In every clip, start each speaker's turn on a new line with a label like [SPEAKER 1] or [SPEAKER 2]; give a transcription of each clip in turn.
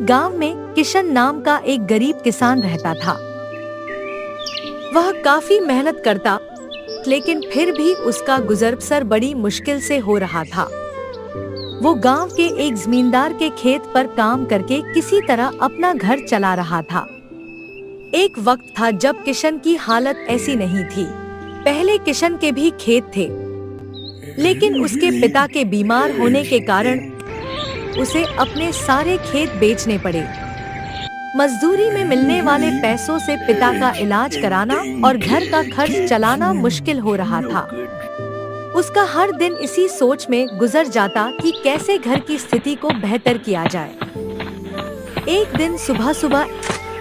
[SPEAKER 1] गांव में किशन नाम का एक गरीब किसान रहता था। वह काफी मेहनत करता, लेकिन फिर भी उसका गुजर बसर बड़ी मुश्किल से हो रहा था। वो गांव के एक जमींदार के खेत पर काम करके किसी तरह अपना घर चला रहा था। एक वक्त था जब किशन की हालत ऐसी नहीं थी। पहले किशन के भी खेत थे, लेकिन उसके पिता के बीमार होने के कारण उसे अपने सारे खेत बेचने पड़े। मजदूरी में मिलने वाले पैसों से पिता का इलाज कराना और घर का खर्च चलाना मुश्किल हो रहा था। उसका हर दिन इसी सोच में गुजर जाता कि कैसे घर की स्थिति को बेहतर किया जाए। एक दिन सुबह सुबह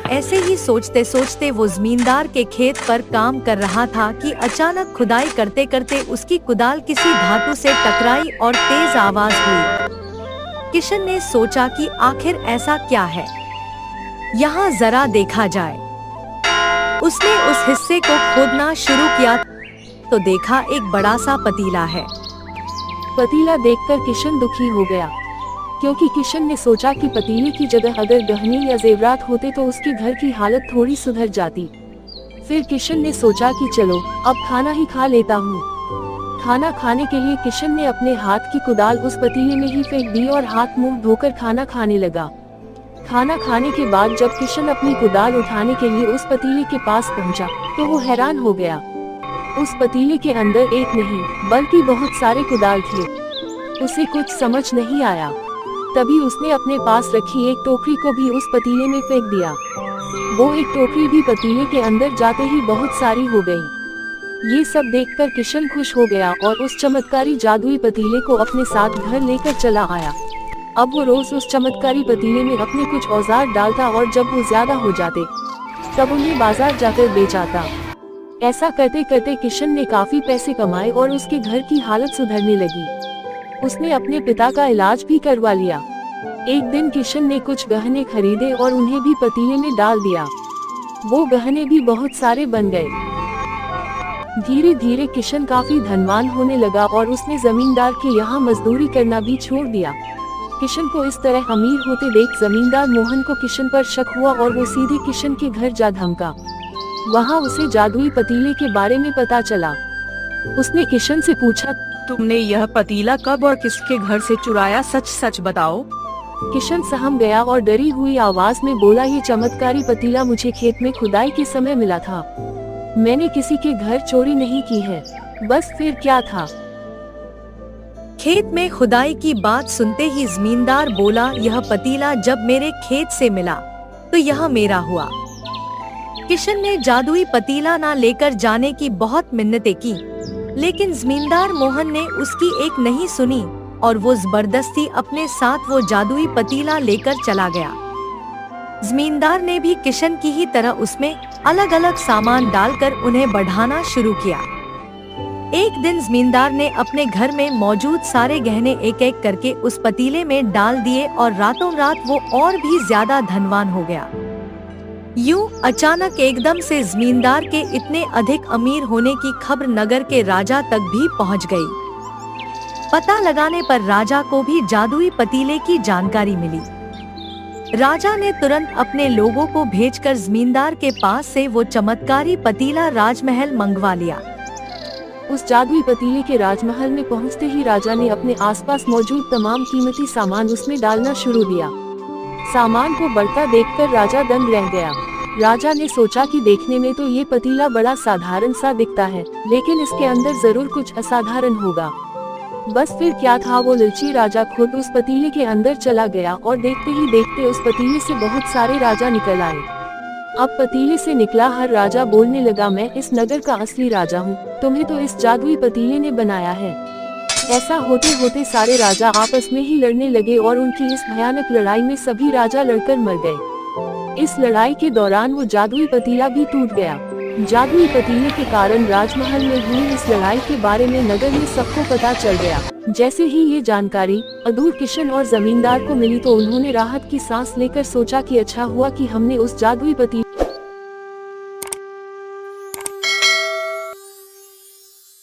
[SPEAKER 1] ऐसे ही सोचते सोचते वो जमींदार के खेत पर काम कर रहा था कि अचानक खुदाई करते करते उसकी कुदाल किसी धातु से टकराई और तेज आवाज हुई। किशन ने सोचा कि आखिर ऐसा क्या है, यहाँ जरा देखा जाए। उसने उस हिस्से को खोदना शुरू किया तो देखा एक बड़ा सा पतीला है।
[SPEAKER 2] पतीला देखकर किशन दुखी हो गया, क्योंकि किशन ने सोचा कि पतीले की जगह अगर गहने या जेवरात होते तो उसके घर की हालत थोड़ी सुधर जाती। फिर किशन ने सोचा कि चलो अब खाना ही खा लेता हूँ। खाना खाने के लिए किशन ने अपने हाथ की कुदाल उस पतीले में ही फेंक दी और हाथ मुंह धोकर खाना खाने लगा। खाना खाने के बाद जब किशन अपनी कुदाल उठाने के लिए उस पतीले के पास पहुंचा, तो वो हैरान हो गया। उस पतीले के अंदर एक नहीं बल्कि बहुत सारे कुदाल थे। उसे कुछ समझ नहीं आया। तभी उसने अपने पास रखी एक टोकरी को भी उस पतीले में फेंक दिया। वो एक टोकरी भी पतीले के अंदर जाते ही बहुत सारी हो गई। ये सब देखकर किशन खुश हो गया और उस चमत्कारी जादुई पतीले को अपने साथ घर लेकर चला आया। अब वो रोज उस चमत्कारी पतीले में अपने कुछ औजार डालता और जब वो ज्यादा हो जाते तब उन्हें बाजार जाकर बेच आता। ऐसा करते करते किशन ने काफी पैसे कमाए और उसके घर की हालत सुधरने लगी। उसने अपने पिता का इलाज भी करवा लिया। एक दिन किशन ने कुछ गहने खरीदे और उन्हें भी पतीले में डाल दिया। वो गहने भी बहुत सारे बन गए। धीरे धीरे किशन काफी धनवान होने लगा और उसने जमींदार के यहाँ मजदूरी करना भी छोड़ दिया। किशन को इस तरह अमीर होते देख जमींदार मोहन को किशन पर शक हुआ और वो सीधे किशन के घर जा धमका। वहाँ उसे जादुई पतीले के बारे में पता चला। उसने किशन से पूछा,
[SPEAKER 3] तुमने यह पतीला कब और किसके घर से चुराया, सच सच बताओ।
[SPEAKER 2] किशन सहम गया और डरी हुई आवाज में बोला, ये चमत्कारी पतीला मुझे खेत में खुदाई के समय मिला था। मैंने किसी के घर चोरी नहीं की है, बस फिर क्या था।
[SPEAKER 1] खेत में खुदाई की बात सुनते ही जमींदार बोला, यह पतीला जब मेरे खेत से मिला तो यह मेरा हुआ। किशन ने जादुई पतीला ना लेकर जाने की बहुत मिन्नतें की, लेकिन जमींदार मोहन ने उसकी एक नहीं सुनी और वो जबरदस्ती अपने साथ वो जादुई पतीला लेकर चला गया। जमींदार ने भी किशन की ही तरह उसमें अलग अलग सामान डालकर उन्हें बढ़ाना शुरू किया। एक दिन जमींदार ने अपने घर में मौजूद सारे गहने एक एक करके उस पतीले में डाल दिए और रातों रात वो और भी ज्यादा धनवान हो गया। यूं अचानक एकदम से जमींदार के इतने अधिक अमीर होने की खबर नगर के राजा तक भी पहुंच गई। पता लगाने पर राजा को भी जादुई पतीले की जानकारी मिली। राजा ने तुरंत अपने लोगों को भेजकर जमींदार के पास से वो चमत्कारी पतीला राजमहल मंगवा लिया।
[SPEAKER 2] उस जादुई पतीले के राजमहल में पहुंचते ही राजा ने अपने आसपास मौजूद तमाम कीमती सामान उसमें डालना शुरू किया। सामान को बढ़ता देखकर राजा दंग रह गया। राजा ने सोचा कि देखने में तो ये पतीला बड़ा साधारण सा दिखता है, लेकिन इसके अंदर जरूर कुछ असाधारण होगा। बस फिर क्या था, वो लालची राजा खुद उस पतीले के अंदर चला गया और देखते ही देखते उस पतीले से बहुत सारे राजा निकल आए। अब पतीले से निकला हर राजा बोलने लगा, मैं इस नगर का असली राजा हूँ, तुम्हें तो इस जादुई पतीले ने बनाया है। ऐसा होते होते सारे राजा आपस में ही लड़ने लगे और उनकी इस भयानक लड़ाई में सभी राजा लड़कर मर गए। इस लड़ाई के दौरान वो जादुई पतीला भी टूट गया। जादुई पतीले के कारण राजमहल में हुई इस लड़ाई के बारे में नगर में सबको पता चल गया। जैसे ही ये जानकारी अधूर किशन और जमींदार को मिली तो उन्होंने राहत की सांस लेकर सोचा कि अच्छा हुआ कि हमने उस जादुई पतीले